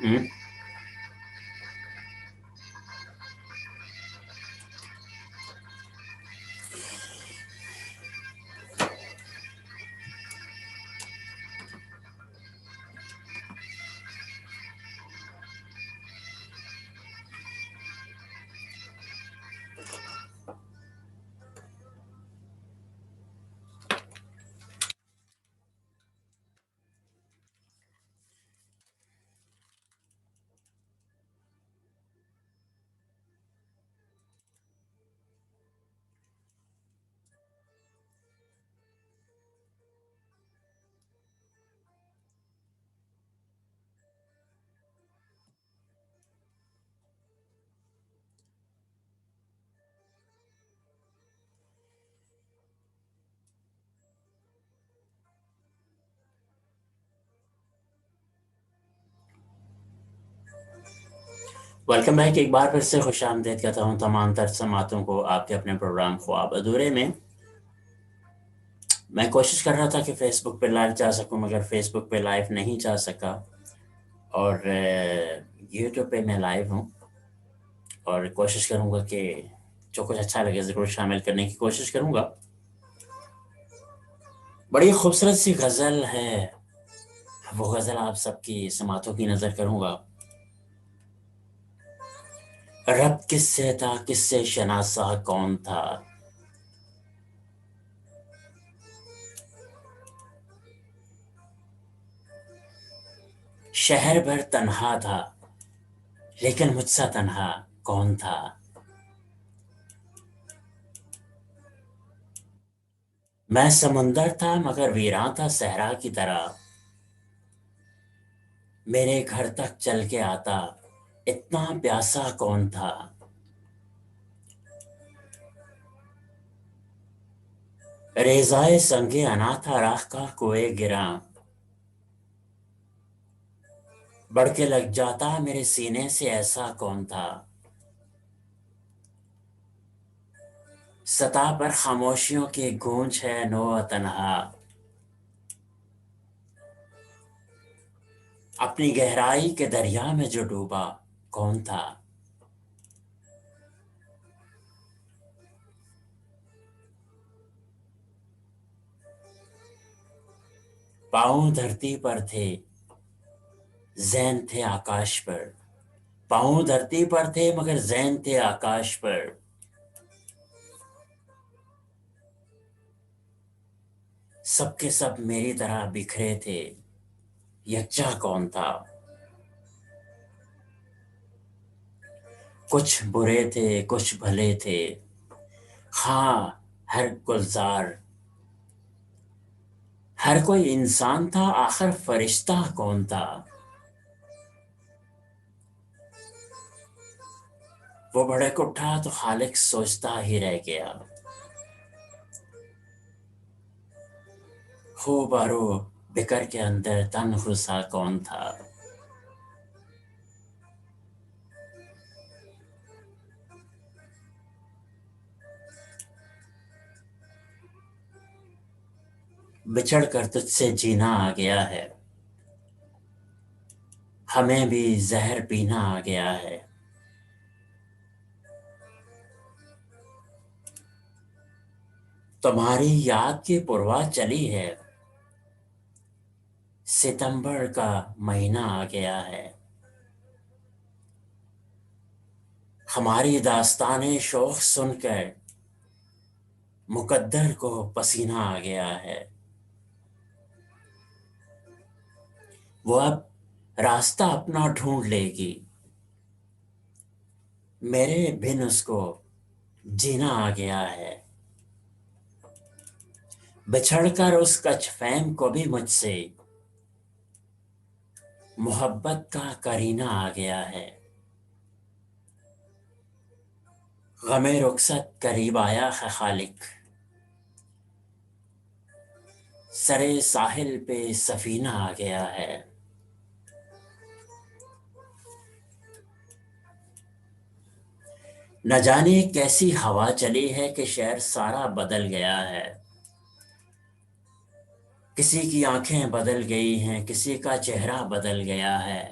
ہوں۔ Welcome back, ایک بار پھر سے خوش آمدید کہتا ہوں تمام تر سماعتوں کو آپ کے اپنے پروگرام خواب ادھورے میں۔ میں کوشش کر رہا تھا کہ فیس بک پہ لائیو جا سکوں، مگر فیس بک پہ لائیو نہیں جا سکا، اور یوٹیوب پہ میں لائیو ہوں، اور کوشش کروں گا کہ جو کچھ اچھا لگے ضرور شامل کرنے کی کوشش کروں گا۔ بڑی خوبصورت سی غزل ہے، وہ غزل آپ سب کی سماعتوں کی نظر کروں گا۔ رب کس سے تھا، کس سے شناسا کون تھا، شہر بھر تنہا تھا لیکن مجھ سا تنہا کون تھا۔ میں سمندر تھا مگر ویراں تھا صحرا کی طرح، میرے گھر تک چل کے آتا اتنا پیاسا کون تھا۔ ریزائے سنگ انا تھا راہ کا کوئے گراں، بڑھ کے لگ جاتا میرے سینے سے ایسا کون تھا۔ سطح پر خاموشیوں کی گونج ہے نو تنہا، اپنی گہرائی کے دریا میں جو ڈوبا کون تھا۔ پاؤں دھرتی پر تھے ذہن تھے آکاش پر، پاؤں دھرتی پر تھے مگر ذہن تھے آکاش پر۔ سب کے سب میری طرح بکھرے تھے، یکجا کون تھا۔ کچھ برے تھے کچھ بھلے تھے، ہاں ہر گلزار، ہر کوئی انسان تھا آخر فرشتہ کون تھا۔ وہ بھڑک اٹھا تو خالق سوچتا ہی رہ گیا، خو بارو بکر کے اندر تن گھسا کون تھا۔ بچھڑ کر تجھ سے جینا آ گیا ہے، ہمیں بھی زہر پینا آ گیا ہے۔ تمہاری یاد کی پرواہ چلی ہے، ستمبر کا مہینہ آ گیا ہے۔ ہماری داستانِ شوق سن کر مقدر کو پسینہ آ گیا ہے۔ وہ اب راستہ اپنا ڈھونڈ لے گی، میرے بن اس کو جینا آ گیا ہے۔ بچھڑ کر اس کچھ فہم کو بھی مجھ سے محبت کا کرینہ آ گیا ہے۔ غم رخصت قریب آیا ہے خالق، سرے ساحل پہ سفینہ آ گیا ہے۔ نہ جانے کیسی ہوا چلی ہے کہ شہر سارا بدل گیا ہے، کسی کی آنکھیں بدل گئی ہیں کسی کا چہرہ بدل گیا ہے۔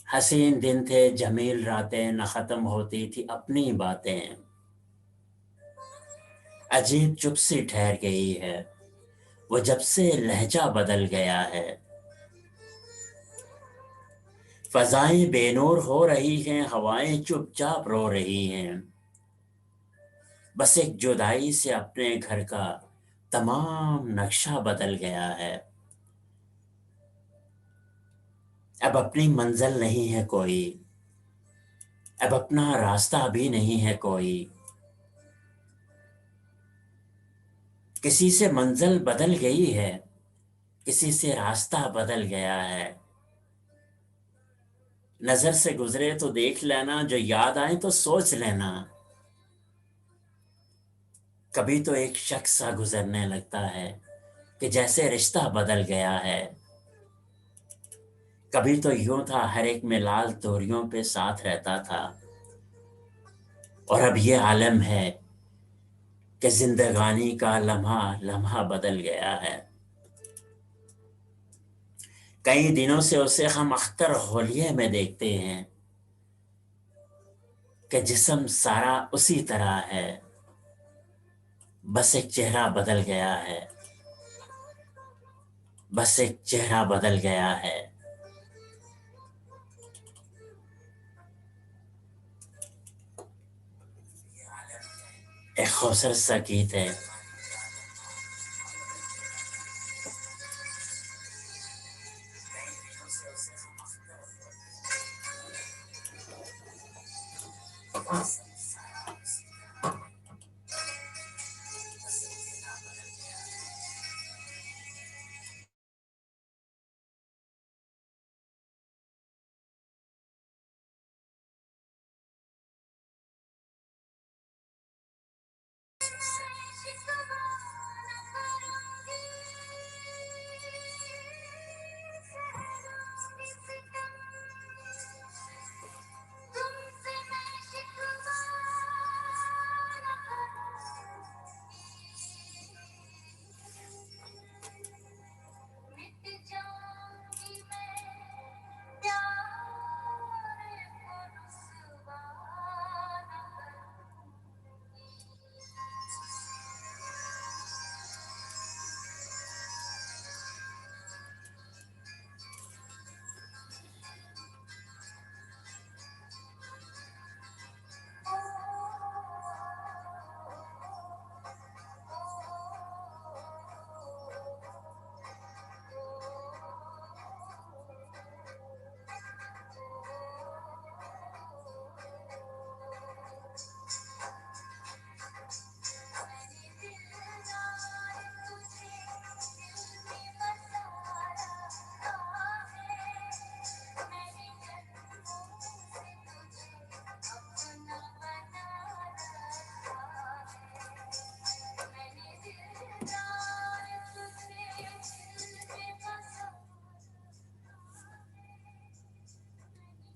حسین دن تھے جمیل راتیں، نہ ختم ہوتی تھی اپنی باتیں، عجیب چپ سی ٹھہر گئی ہے وہ جب سے لہجہ بدل گیا ہے، فضائیں بے نور ہو رہی ہیں، ہوائیں چپ چاپ رو رہی ہیں، بس ایک جدائی سے اپنے گھر کا تمام نقشہ بدل گیا ہے، اب اپنی منزل نہیں ہے کوئی، اب اپنا راستہ بھی نہیں ہے کوئی، کسی سے منزل بدل گئی ہے، کسی سے راستہ بدل گیا ہے، نظر سے گزرے تو دیکھ لینا، جو یاد آئے تو سوچ لینا، کبھی تو ایک شخص سا گزرنے لگتا ہے کہ جیسے رشتہ بدل گیا ہے، کبھی تو یوں تھا ہر ایک میں لال توریوں پہ ساتھ رہتا تھا، اور اب یہ عالم ہے کہ زندگانی کا لمحہ لمحہ بدل گیا ہے، کئی دنوں سے اسے ہم اختر ہولیے میں دیکھتے ہیں کہ جسم سارا اسی طرح ہے، بس ایک چہرہ بدل گیا ہے، بس ایک چہرہ بدل گیا ہے، ایک خوبصورت سا گیت ہے۔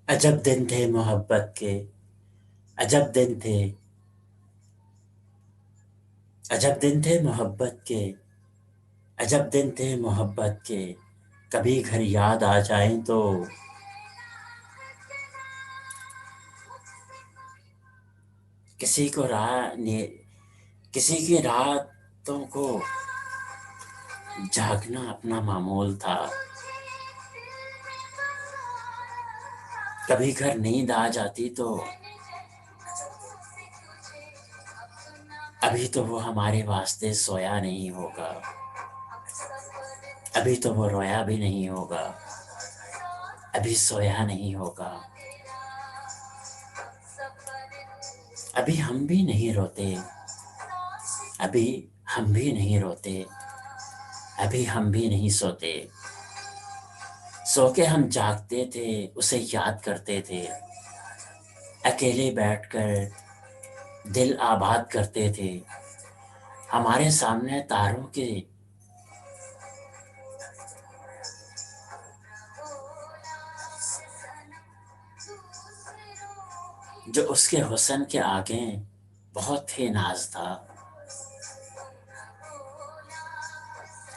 عجب دن تھے محبت کے، عجب دن تھے، عجب دن تھے محبت کے، عجب دن تھے محبت کے، کبھی گھر یاد آ جائیں تو کسی کو کسی کی راتوں کو جاگنا اپنا معمول تھا، کبھی گھر نیند آ جاتی تو ابھی تو وہ ہمارے واسطے سویا نہیں ہوگا، ابھی تو وہ رویا بھی نہیں ہوگا، ابھی سویا نہیں ہوگا، ابھی ہم بھی نہیں روتے، ابھی ہم بھی نہیں روتے، ابھی ہم بھی نہیں سوتے، سو کے ہم جاگتے تھے اسے یاد کرتے تھے، اکیلے بیٹھ کر دل آباد کرتے تھے، ہمارے سامنے تاروں کے جو اس کے حسن کے آگے بہت ہی ناز تھا،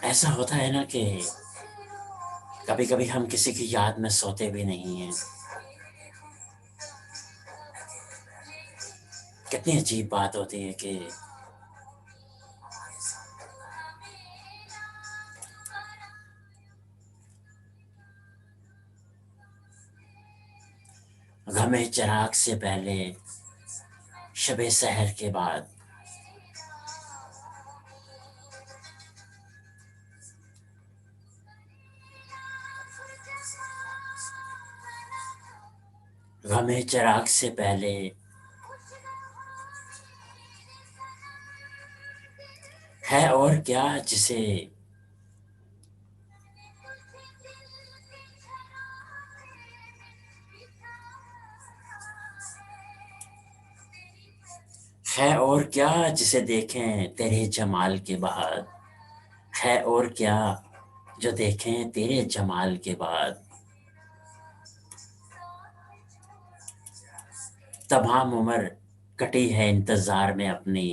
ایسا ہوتا ہے نا کہ کبھی کبھی ہم کسی کی یاد میں سوتے بھی نہیں ہیں، کتنی عجیب بات ہوتی ہے کہ غم چراغ سے پہلے، شب سحر کے بعد، غم چراغ سے پہلے ہے اور کیا جسے ہے اور کیا جسے دیکھیں تیرے جمال کے بعد، ہے اور کیا جو دیکھیں تیرے جمال کے بعد، تمام عمر کٹی ہے انتظار میں اپنی،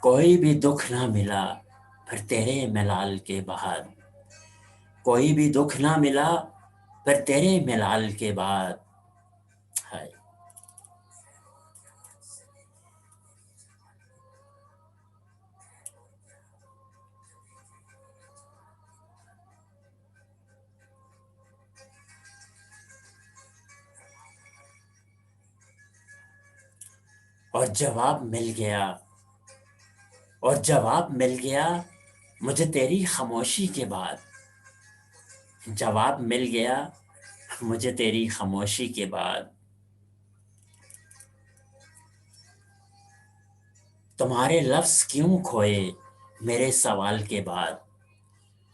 کوئی بھی دکھ نہ ملا پھر تیرے ملال کے بعد، کوئی بھی دکھ نہ ملا پھر تیرے ملال کے بعد. ہائے. اور جواب مل گیا، اور جواب مل گیا مجھے تیری خاموشی کے بعد، جواب مل گیا مجھے تیری خاموشی کے بعد. تمہارے لفظ کیوں کھوئے میرے سوال کے بعد،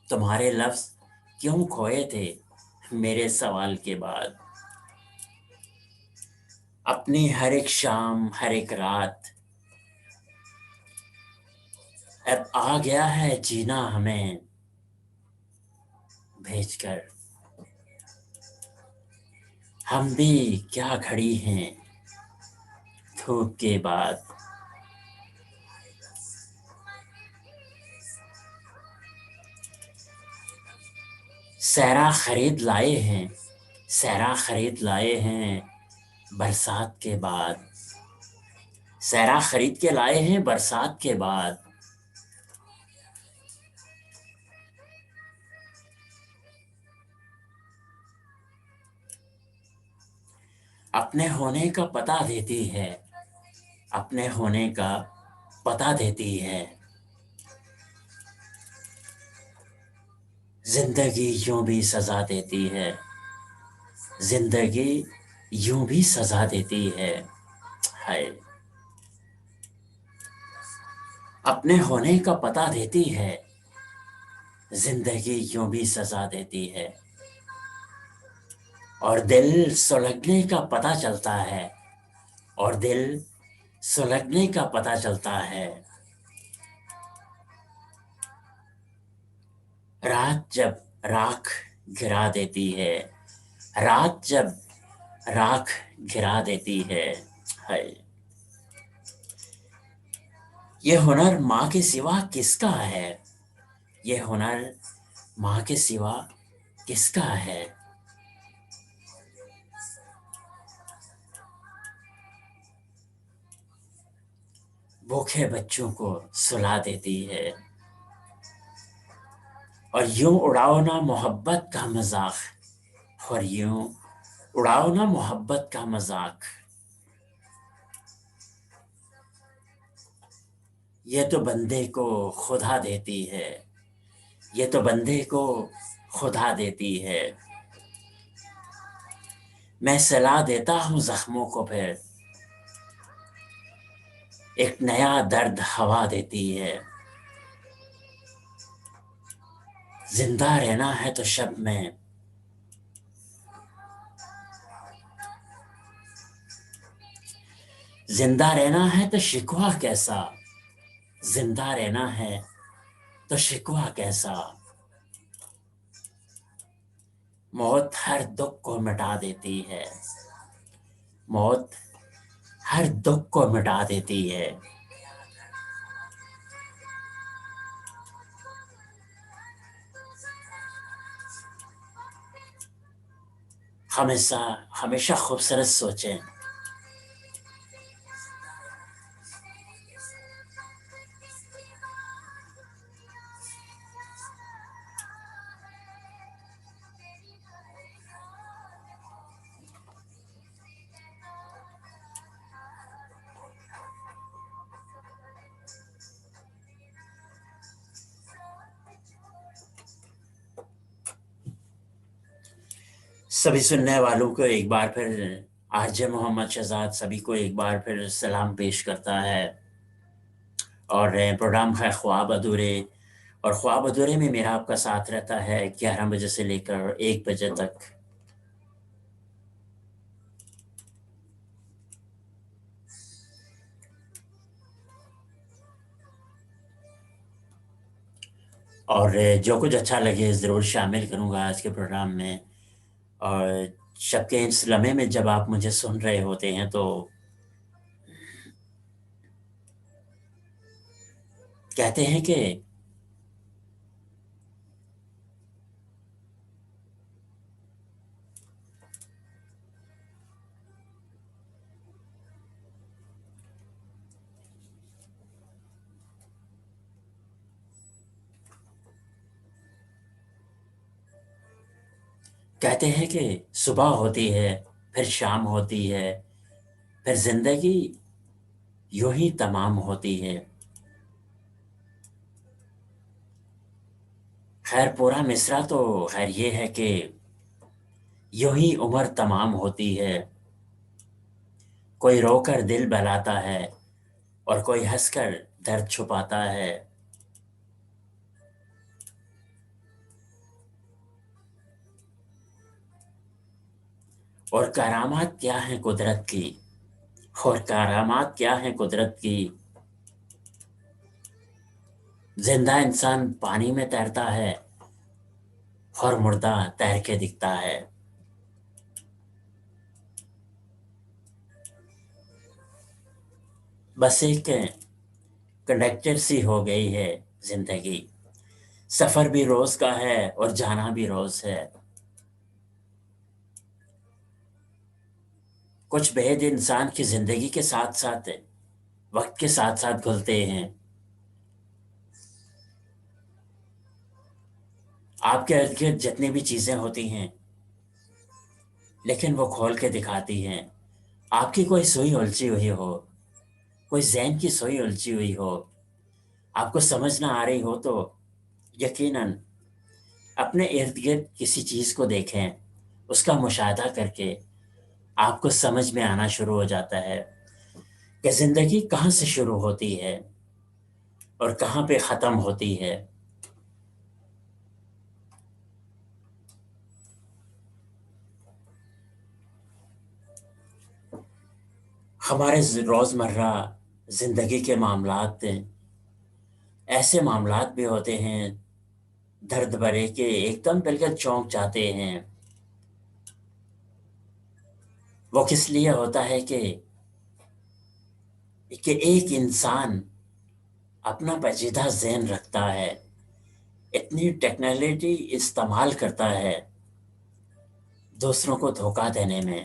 تمہارے لفظ کیوں کھوئے تھے میرے سوال کے بعد، اپنی ہر ایک شام ہر ایک رات اب آ گیا ہے جینا ہمیں بھیج کر، ہم بھی کیا کھڑی ہیں دھوپ کے بعد. صحرا خرید لائے ہیں، صحرا خرید لائے ہیں برسات کے بعد، صحرا خرید کے لائے ہیں برسات کے بعد، اپنے ہونے کا پتہ دیتی ہے، اپنے ہونے کا پتہ دیتی ہے، زندگی یوں بھی سزا دیتی ہے، زندگی یوں بھی سزا دیتی ہے. ہائے. اپنے ہونے کا پتہ دیتی ہے، زندگی یوں بھی سزا دیتی ہے، اور دل سلگنے کا پتہ چلتا ہے، اور دل سلگنے کا پتہ چلتا ہے، رات جب راکھ گرا دیتی ہے، رات جب راکھ گرا دیتی ہے. ہائے. یہ ہنر ماں کے سوا کس کا ہے، یہ ہنر ماں کے سوا کس کا ہے، بھوکے بچوں کو سلا دیتی ہے، اور یوں اڑاؤ نا محبت کا مذاق، اور یوں اڑاؤ نا محبت کا مذاق، یہ تو بندے کو خدا دیتی ہے، یہ تو بندے کو خدا دیتی ہے، میں سلا دیتا ہوں زخموں کو پھر، ایک نیا درد ہوا دیتی ہے، زندہ رہنا ہے تو شب میں، زندہ رہنا ہے تو شکوہ کیسا، زندہ رہنا ہے تو شکوہ کیسا، موت ہر دکھ کو مٹا دیتی ہے، موت ہر دکھ کو مٹا دیتی ہے، ہمیشہ ہمیشہ خوبصورت سوچیں، سبھی سننے والوں کو ایک بار پھر آرجے محمد شہزاد سبھی کو ایک بار پھر سلام پیش کرتا ہے، اور پروگرام ہے خواب ادھورے، اور خواب ادھورے میں میرا آپ کا ساتھ رہتا ہے 11 بجے سے لے کر 1 بجے تک۔ اور جو کچھ اچھا لگے ضرور شامل کروں گا آج کے پروگرام میں۔ اور شب کے اس لمحے میں جب آپ مجھے سن رہے ہوتے ہیں تو کہتے ہیں کہ کہتے ہیں کہ صبح ہوتی ہے، پھر شام ہوتی ہے، پھر زندگی یوں ہی تمام ہوتی ہے۔ خیر پورا مصرع تو خیر یہ ہے کہ یوں ہی عمر تمام ہوتی ہے، کوئی رو کر دل بہلاتا ہے اور کوئی ہنس کر درد چھپاتا ہے۔ اور کرامات کیا ہیں قدرت کی، اور کرامات کیا ہیں قدرت کی، زندہ انسان پانی میں تیرتا ہے اور مردہ تیر کے دکھتا ہے۔ بس ایک کنڈکٹر سی ہو گئی ہے زندگی، سفر بھی روز کا ہے اور جانا بھی روز ہے۔ کچھ بہت انسان کی زندگی کے ساتھ ساتھ وقت کے ساتھ ساتھ گھلتے ہیں۔ آپ کے ارد گرد جتنی بھی چیزیں ہوتی ہیں لیکن وہ کھول کے دکھاتی ہیں، آپ کی کوئی سوئی الجھی ہوئی ہو، کوئی ذہن کی سوئی الجھی ہوئی ہو، آپ کو سمجھ نہ آ رہی ہو تو یقیناً اپنے ارد گرد کسی چیز کو دیکھیں، اس کا مشاہدہ کر کے آپ کو سمجھ میں آنا شروع ہو جاتا ہے کہ زندگی کہاں سے شروع ہوتی ہے اور کہاں پہ ختم ہوتی ہے۔ ہمارے روزمرہ زندگی کے معاملات ایسے معاملات بھی ہوتے ہیں درد بھرے کہ ایک دم بالکل چونک جاتے ہیں۔ وہ کس لیے ہوتا ہے کہ ایک انسان اپنا پیچیدہ ذہن رکھتا ہے، اتنی ٹیکنالوجی استعمال کرتا ہے دوسروں کو دھوکہ دینے میں،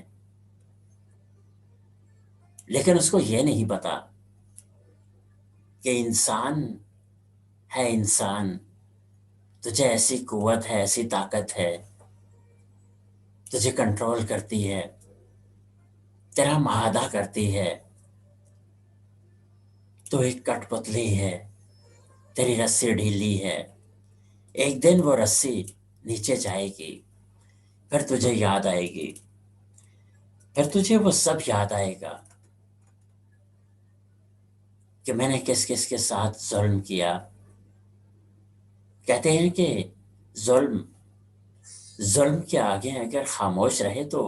لیکن اس کو یہ نہیں پتا کہ انسان ہے انسان، تجھے ایسی قوت ہے، ایسی طاقت ہے، تجھے کنٹرول کرتی ہے، تیرا معاہدہ کرتی ہے۔ تو ایک کٹ پتلی ہے، تیری رسی ڈھیلی ہے، ایک دن وہ رسی نیچے جائے گی، پھر تجھے یاد آئے گی، پھر تجھے وہ سب یاد آئے گا کہ میں نے کس کس کے ساتھ ظلم کیا۔ کہتے ہیں کہ ظلم ظلم کے آگے اگر خاموش رہے تو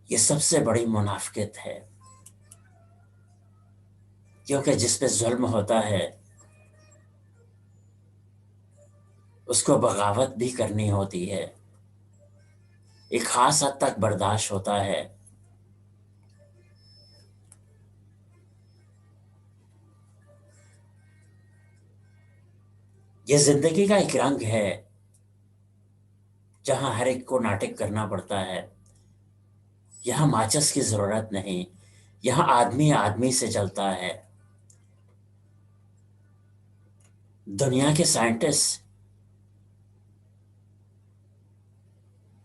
یہ سب سے بڑی منافقت ہے، کیونکہ جس پہ ظلم ہوتا ہے اس کو بغاوت بھی کرنی ہوتی ہے، ایک خاص حد تک برداشت ہوتا ہے۔ یہ زندگی کا ایک رنگ ہے جہاں ہر ایک کو ناٹک کرنا پڑتا ہے۔ یہاں ماچس کی ضرورت نہیں، یہاں آدمی آدمی سے چلتا ہے۔ دنیا کے سائنٹسٹ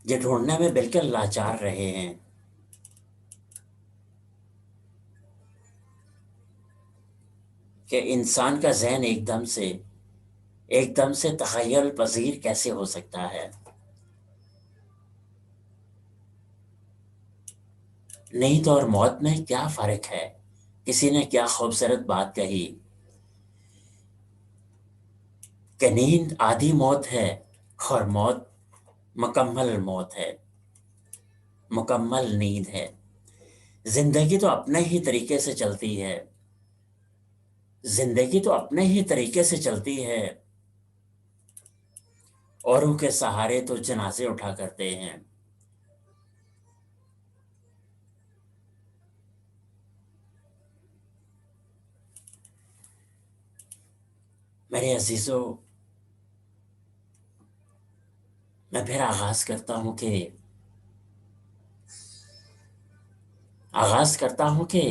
یہ ڈھونڈنے میں بالکل لاچار رہے ہیں کہ انسان کا ذہن ایک دم سے تخیل پذیر کیسے ہو سکتا ہے۔ نیند اور موت میں کیا فرق ہے؟ کسی نے کیا خوبصورت بات کہی کہ نیند آدھی موت ہے اور موت مکمل موت ہے، مکمل نیند ہے۔ زندگی تو اپنے ہی طریقے سے چلتی ہے، زندگی تو اپنے ہی طریقے سے چلتی ہے، اوروں کے سہارے تو جنازے اٹھا کرتے ہیں۔ میرے عزیزو، میں پھر آغاز کرتا ہوں کہ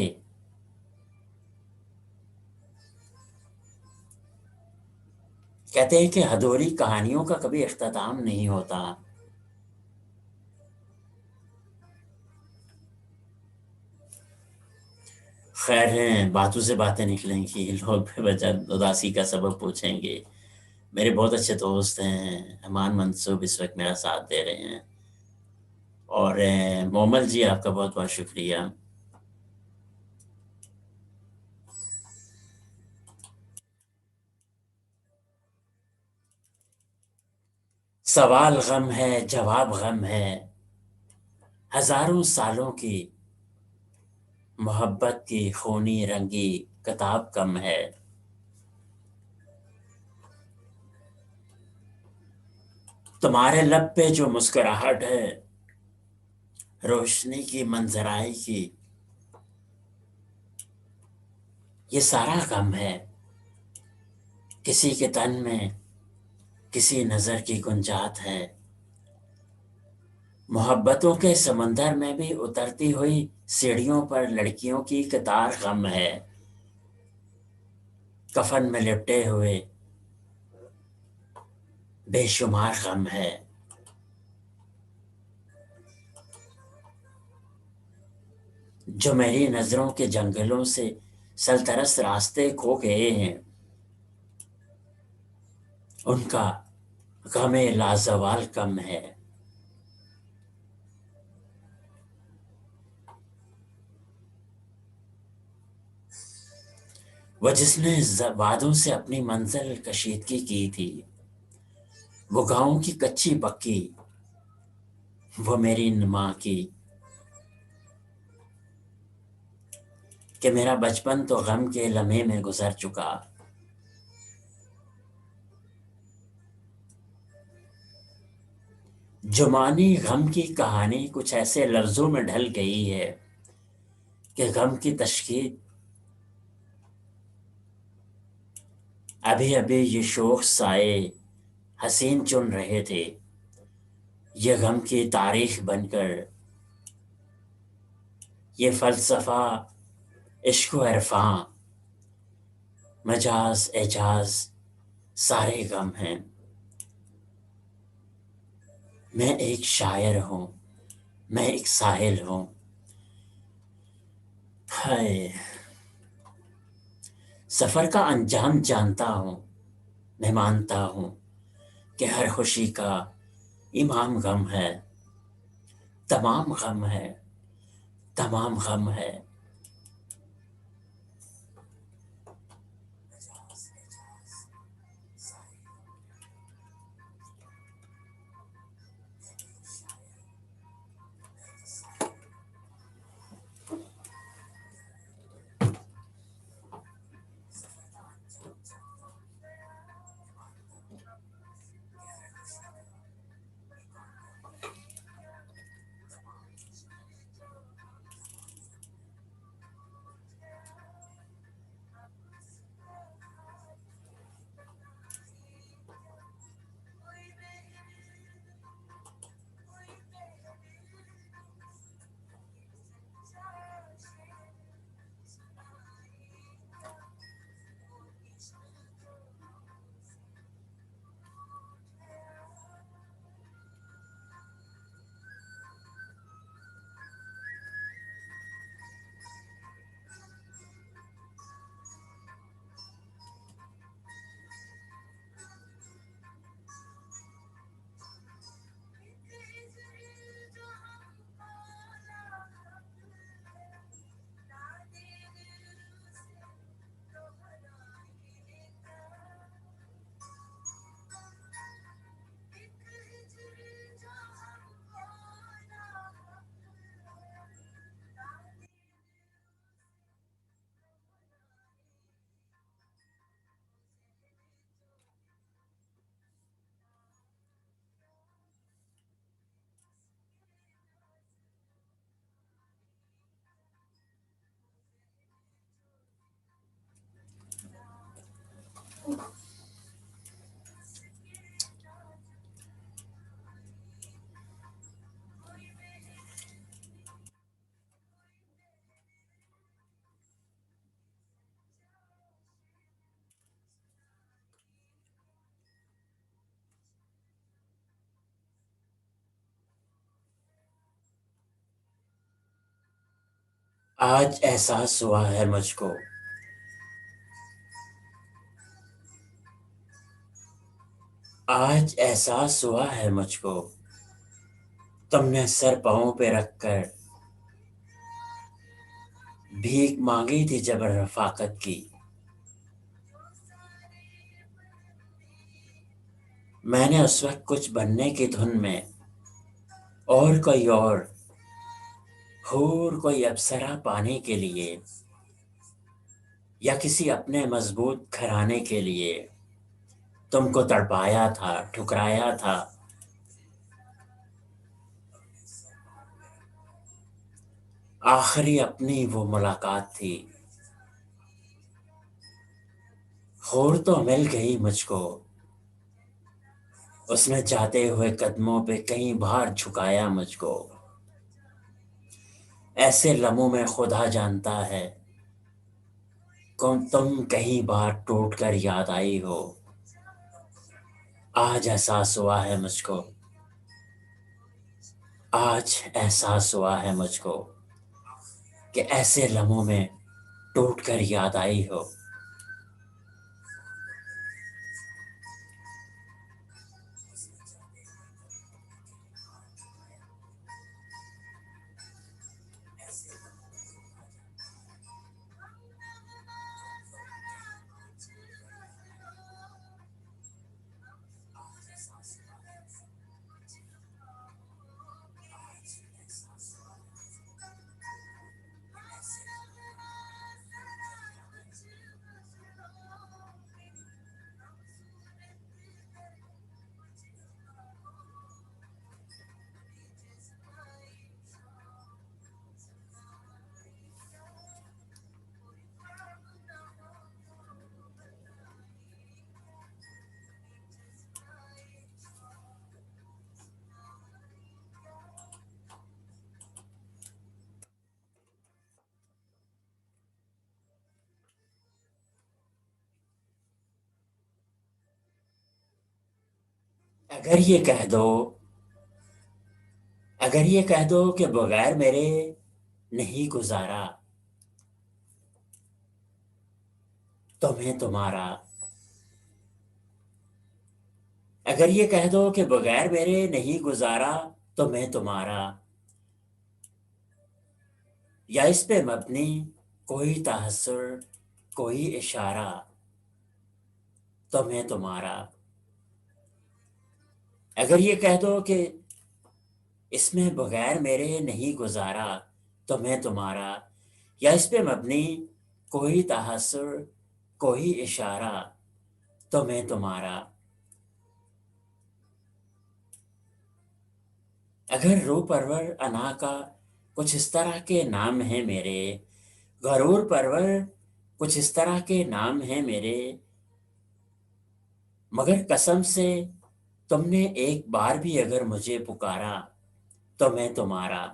کہتے ہیں کہ ادھوری کہانیوں کا کبھی اختتام نہیں ہوتا۔ خیر ہے، باتوں سے باتیں نکلیں گی، لوگ بے وجہ اداسی کا سبب پوچھیں گے۔ میرے بہت اچھے دوست ہیں، امان منصوب اس وقت میرا ساتھ دے رہے ہیں، اور مومل جی آپ کا بہت بہت شکریہ۔ سوال غم ہے، جواب غم ہے، ہزاروں سالوں کی محبت کی خونی رنگی کتاب کم ہے۔ تمہارے لب پہ جو مسکراہٹ ہے، روشنی کی منظرائی کی، یہ سارا غم ہے۔ کسی کے تن میں کسی نظر کی گنجات ہے، محبتوں کے سمندر میں بھی اترتی ہوئی سیڑھیوں پر لڑکیوں کی قطار غم ہے۔ کفن میں لپٹے ہوئے بے شمار غم ہے۔ جو میری نظروں کے جنگلوں سے سلترس راستے کھو گئے ہیں، ان کا غم لازوال کم ہے۔ وہ جس نے وادوں سے اپنی منزل کشیدگی کی تھی، وہ گاؤں کی کچی پکی، وہ میری ماں کی، کہ میرا بچپن تو غم کے لمحے میں گزر چکا۔ جمانی غم کی کہانی کچھ ایسے لفظوں میں ڈھل گئی ہے کہ غم کی تشکیل ابھی ابھی یہ شوخ سائے حسین چن رہے تھے، یہ غم کی تاریخ بن کر، یہ فلسفہ عشق و عرفاں مجاز اعجاز سارے غم ہیں۔ میں ایک شاعر ہوں، میں ایک ساحل ہوں۔ ہائے، سفر کا انجام جانتا ہوں، میں مانتا ہوں کہ ہر خوشی کا امام غم ہے، تمام غم ہے، تمام غم ہے۔ آج احساس ہوا ہے مجھ کو، آج احساس ہوا ہے مجھ کو، تم نے سر پاؤں پہ رکھ کر بھیک مانگی تھی جب رفاقت کی۔ میں نے اس وقت کچھ بننے کی دھن میں اور کوئی اور حور کوئی ابسرا پانے کے لیے، یا کسی اپنے مضبوط گھرانے کے لیے تم کو تڑپایا تھا، ٹھکرایا تھا۔ آخری اپنی وہ ملاقات تھی، حور تو مل گئی مجھ کو، اس نے جاتے ہوئے قدموں پہ کئی بار جھکایا مجھ کو۔ ایسے لمحوں میں خدا جانتا ہے تم کئی بار ٹوٹ کر یاد آئی ہو۔ آج احساس ہوا ہے مجھ کو، آج احساس ہوا ہے مجھ کو کہ ایسے لمحوں میں ٹوٹ کر یاد آئی ہو۔ اگر یہ کہہ دو، اگر یہ کہہ دو کہ بغیر میرے نہیں گزارا تمہیں تمہارا، اگر یہ کہہ دو کہ بغیر میرے نہیں گزارا تمہیں تمہارا، یا اس پہ مبنی کوئی تحسر، کوئی اشارہ تمہیں تمہارا، اگر یہ کہہ دو کہ اس میں بغیر میرے نہیں گزارا تمہیں تمہارا، یا اس پہ مبنی کوئی تحسر، کوئی اشارہ تمہیں تمہارا، اگر روح پرور انا کا کچھ اس طرح کے نام ہیں میرے، غرور پرور کچھ اس طرح کے نام ہیں میرے، مگر قسم سے تم نے ایک بار بھی اگر مجھے پکارا تو میں تمہارا،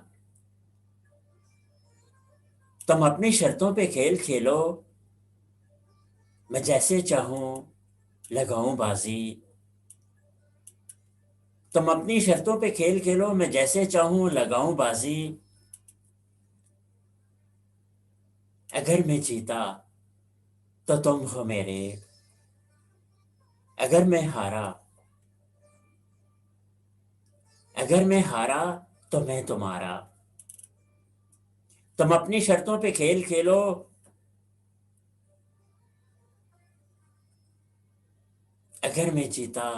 تم اپنی شرطوں پہ کھیل کھیلو، میں جیسے چاہوں لگاؤں بازی، تم اپنی شرطوں پہ کھیل کھیلو، میں جیسے چاہوں لگاؤں بازی، اگر میں جیتا تو تم ہو میرے، اگر میں ہارا، اگر میں ہارا تو میں تمہارا، تم اپنی شرطوں پہ کھیل کھیلو، اگر میں جیتا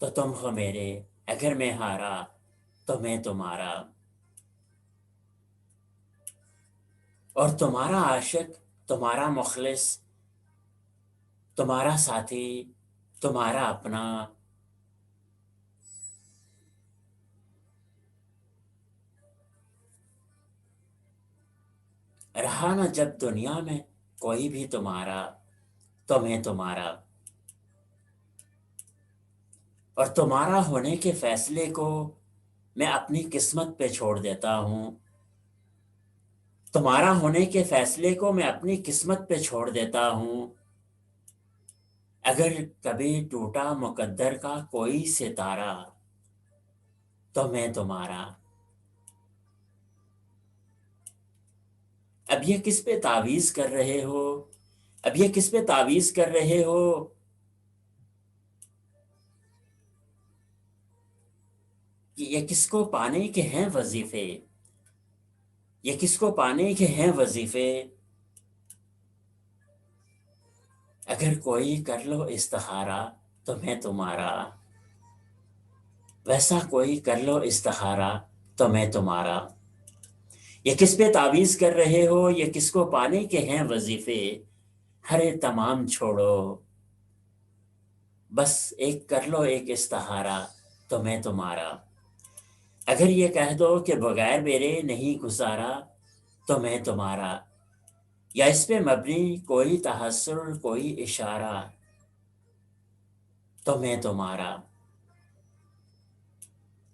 تو تم ہو میرے، اگر میں ہارا تو میں تمہارا، اور تمہارا عاشق، تمہارا مخلص، تمہارا ساتھی، تمہارا اپنا، رہا نہ جب دنیا میں کوئی بھی تمہارا تو میں تمہارا، اور تمہارا ہونے کے فیصلے کو میں اپنی قسمت پہ چھوڑ دیتا ہوں، تمہارا ہونے کے فیصلے کو میں اپنی قسمت پہ چھوڑ دیتا ہوں، اگر کبھی ٹوٹا مقدر کا کوئی ستارہ تو میں تمہارا۔ اب یہ کس پہ تعویذ کر رہے ہو؟ اب یہ کس پہ تعویذ کر رہے ہو کہ یہ کس کو پانے کے ہیں وظیفے، یہ کس کو پانے کے ہیں وظیفے، اگر کوئی کر لو استخارہ تو میں تمہارا، ویسا کوئی کر لو استخارہ تو میں تمہارا۔ یہ کس پہ تعویذ کر رہے ہو، یہ کس کو پانے کے ہیں وظیفے، ہرے تمام چھوڑو، بس ایک کر لو ایک استخارہ تو میں تمہارا۔ اگر یہ کہہ دو کہ بغیر میرے نہیں گزارا تو میں تمہارا، یا اس پہ مبنی کوئی تحسر کوئی اشارہ تو میں تمہارا،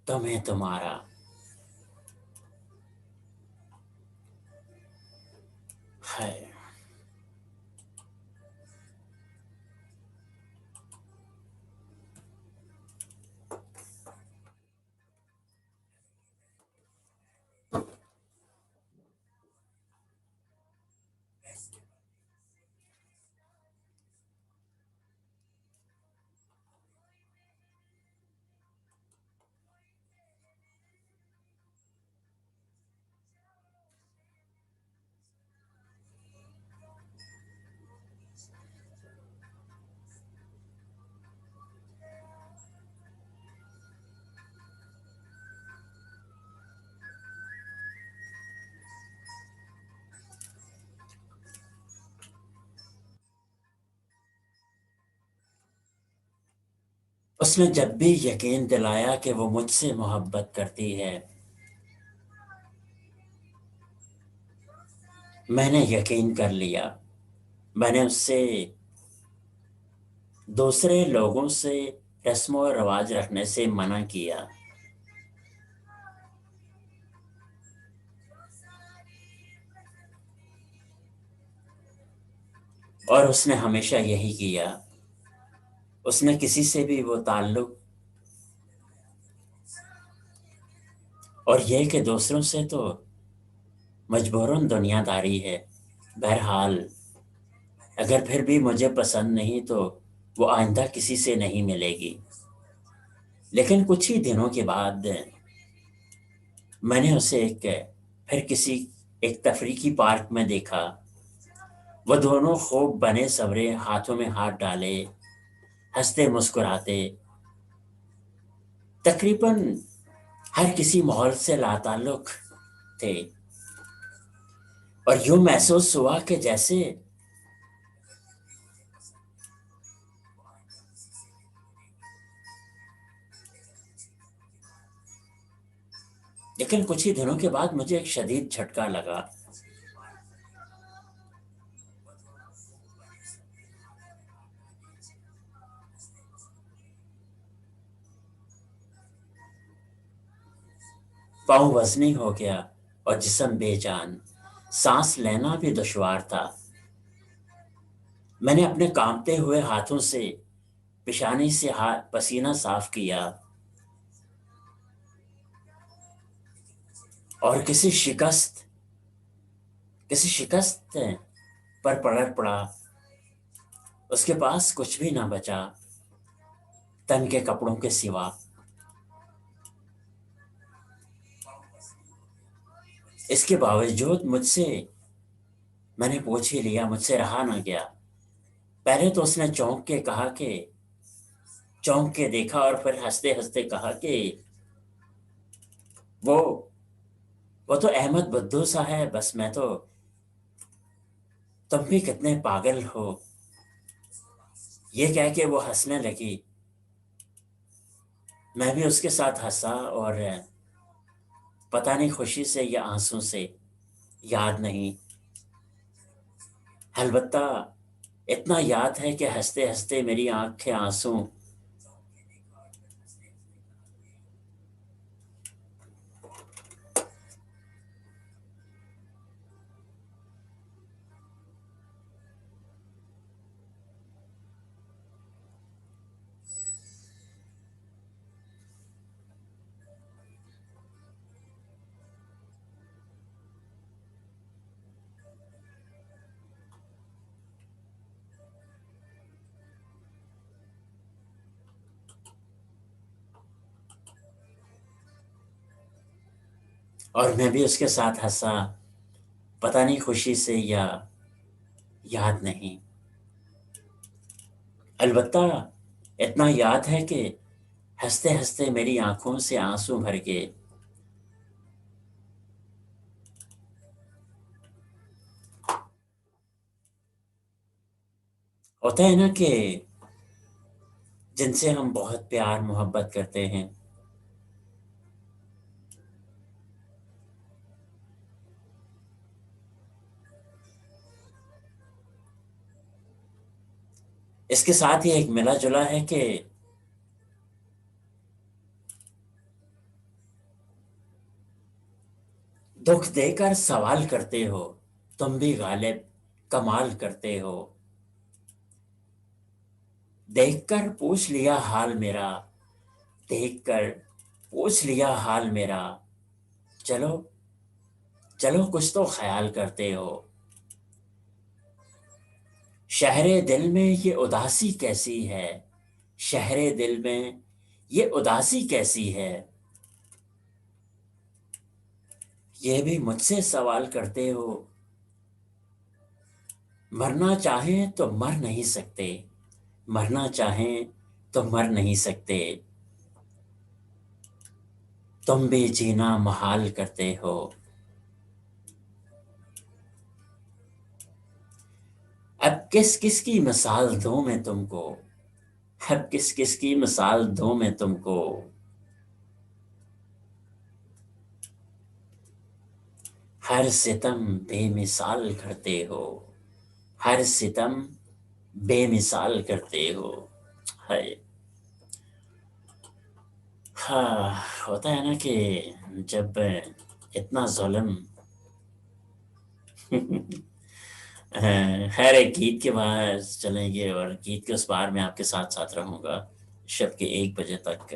تو میں تمہارا۔ ہے اس نے جب بھی یقین دلایا کہ وہ مجھ سے محبت کرتی ہے، میں نے یقین کر لیا، میں نے اس سے دوسرے لوگوں سے رسم و رواج رکھنے سے منع کیا، اور اس نے ہمیشہ یہی کیا، اس نے کسی سے بھی وہ تعلق، اور یہ کہ دوسروں سے تو مجبوراً دنیا داری ہے، بہرحال اگر پھر بھی مجھے پسند نہیں تو وہ آئندہ کسی سے نہیں ملے گی۔ لیکن کچھ ہی دنوں کے بعد میں نے اسے پھر کسی ایک تفریحی پارک میں دیکھا، وہ دونوں خوب بنے سورے ہاتھوں میں ہاتھ ڈالے، ہنستے مسکراتے، تقریباً ہر کسی ماحول سے لاتعلق تھے، اور یوں محسوس ہوا کہ جیسے، لیکن کچھ ہی دنوں کے بعد مجھے ایک شدید جھٹکا لگا، پاؤں وزنی ہو گیا اور جسم بے جان، سانس لینا بھی دشوار تھا۔ میں نے اپنے کانپتے ہوئے ہاتھوں سے پیشانی سے پسینہ صاف کیا، اور کسی شکست پر پلٹ پڑا، اس کے پاس کچھ بھی نہ بچا تن کے کپڑوں کے سوا۔ اس کے باوجود میں نے پوچھ ہی لیا، مجھ سے رہا نہ گیا۔ پہلے تو اس نے چونک کے دیکھا اور پھر ہنستے ہنستے کہا کہ وہ وہ تو احمد بدو سا ہے، بس میں تو، تم بھی کتنے پاگل ہو۔ یہ کہہ کے وہ ہنسنے لگی، میں بھی اس کے ساتھ ہنسا، اور پتہ نہیں خوشی سے یا آنسوں سے، یاد نہیں، البتہ اتنا یاد ہے کہ ہنستے ہنستے میری آنکھ کے آنسوں اور میں بھی اس کے ساتھ ہنسا، پتہ نہیں خوشی سے یا یاد نہیں، البتہ اتنا یاد ہے کہ ہنستے ہنستے میری آنکھوں سے آنسو بھر گئے۔ ہوتا ہے نا کہ جن سے ہم بہت پیار محبت کرتے ہیں، اس کے ساتھ ہی ایک ملا جلا ہے کہ دکھ دے کر سوال کرتے ہو، تم بھی غالب کمال کرتے ہو، دیکھ کر پوچھ لیا حال میرا، دیکھ کر پوچھ لیا حال میرا، چلو چلو کچھ تو خیال کرتے ہو، شہر دل میں یہ اداسی کیسی ہے، شہر دل میں یہ اداسی کیسی ہے، یہ بھی مجھ سے سوال کرتے ہو، مرنا چاہیں تو مر نہیں سکتے، مرنا چاہیں تو مر نہیں سکتے، تم بھی جینا محال کرتے ہو، اب کس کس کی مثال دوں میں تم کو، اب کس کس کی مثال دوں میں تم کو، ہر ستم بے مثال کرتے ہو، ہر ستم بے مثال کرتے ہو، ہے ہاں، ہوتا ہے نا کہ جب اتنا ظلم خیر ایک گیت کے بعد چلیں گے، اور گیت کے اس بار میں آپ کے ساتھ ساتھ رہوں گا شب کے 1 بجے تک۔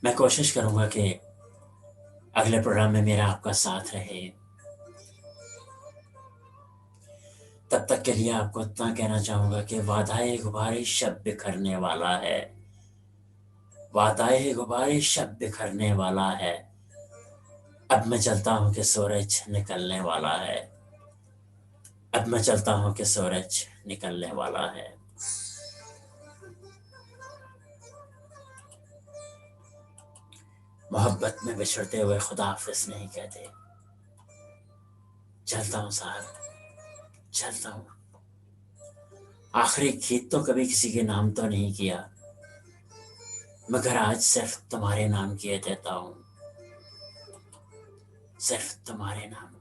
میں کوشش کروں گا کہ اگلے پروگرام میں میرا آپ کا ساتھ رہے. تب تک کے لیے آپ کو اتنا کہنا چاہوں گا کہ وعدۂ غبارِ شب بکھرنے والا ہے، وعدۂ غبارِ شب بکھرنے والا ہے. اب میں چلتا ہوں کہ سورج نکلنے والا ہے، اب میں چلتا ہوں کہ سورج نکلنے والا ہے. محبت میں بچھڑتے ہوئے خدا حافظ نہیں کہتے. چلتا ہوں صاحب، چلتا ہوں. آخری گیت تو کبھی کسی کے نام تو نہیں کیا، مگر آج صرف تمہارے نام کیے دیتا ہوں، صرف تمہارے نام.